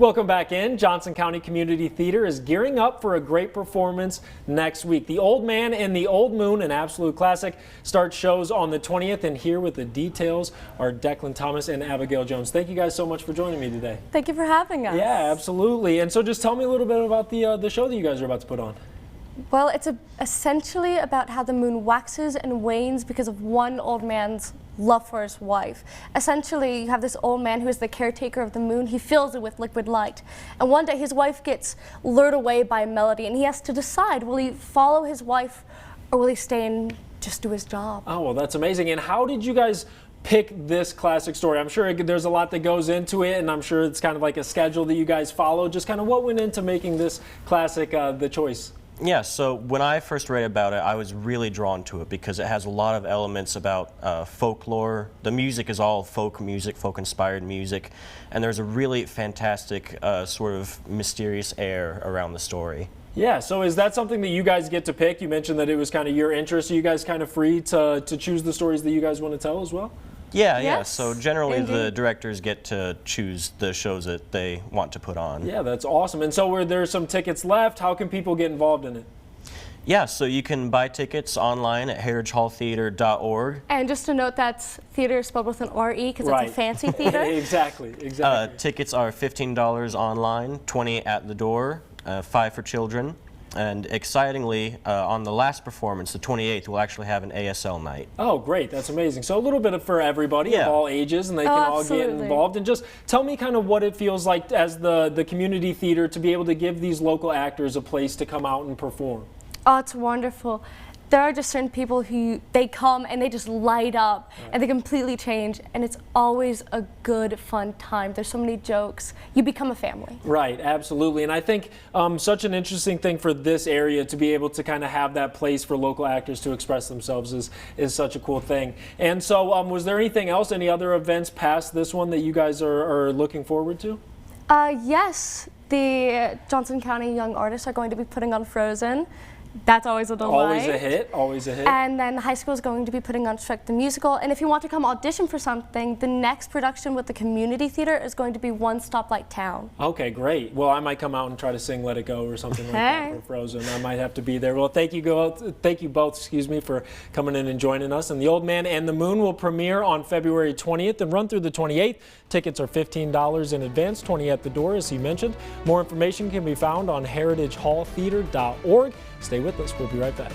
Welcome back in. Johnson County Community Theater is gearing up for a great performance next week. The Old Man and the Old Moon, an absolute classic, starts shows on the 20th. And here with the details are Declan Thomas and Abigail Jones. Thank you guys so much for joining me today. Thank you for having us. Yeah, absolutely. And so just tell me a little bit about the show that you guys are about to put on. Well, it's essentially about how the moon waxes and wanes because of one old man's love for his wife. Essentially, you have this old man who is the caretaker of the moon. He fills it with liquid light. And one day his wife gets lured away by a melody, and he has to decide, will he follow his wife or will he stay and just do his job? Oh, well, that's amazing. And how did you guys pick this classic story? I'm sure there's a lot that goes into it, and I'm sure it's kind of like a schedule that you guys follow. Just kind of what went into making this classic the choice? Yeah, so when I first read about it, I was really drawn to it because it has a lot of elements about folklore. The music is all folk music, folk-inspired music, and there's a really fantastic sort of mysterious air around the story. Yeah, so is that something that you guys get to pick? You mentioned that it was kind of your interest. Are you guys kind of free to choose the stories that you guys want to tell as well? Yeah, Yes, yeah. So generally indeed. the directors get to choose the shows that they want to put on. Yeah, that's awesome. And so were there some tickets left? How can people get involved in it? Yeah, so you can buy tickets online at heritagehalltheater.org. And just to note, that's theater spelled with an R-E because Right. it's a fancy theater. Exactly. Tickets are $15 online, $20 at the door, $5 for children. And excitingly, on the last performance, the 28th, we'll actually have an ASL night. Oh, great. That's amazing. So a little bit for everybody Yeah. of all ages, and they can all get absolutely. involved. And just tell me kind of what it feels like as the community theater to be able to give these local actors a place to come out and perform. Oh, it's wonderful. There are just certain people who they come and they just light up and they completely change, and it's always a good, fun time. There's so many jokes. You become a family. Right, absolutely. And I think such an interesting thing for this area to be able to kind of have that place for local actors to express themselves is such a cool thing. And so was there anything else, any other events past this one that you guys are looking forward to? Yes, the Johnson County Young Artists are going to be putting on Frozen. That's always a delight. Always a hit, always a hit. And then high school is going to be putting on Shrek the Musical. And if you want to come audition for something, the next production with the community theater is going to be One Stoplight Town. Okay, great. Well, I might come out and try to sing "Let It Go" or something like that Hey. for Frozen. I might have to be there. Well, thank you both, excuse me, for coming in and joining us. And The Old Man and the Moon will premiere on February 20th and run through the 28th. Tickets are $15 in advance, $20 at the door, as you mentioned. More information can be found on heritagehalltheater.org. Stay with us. We'll be right back.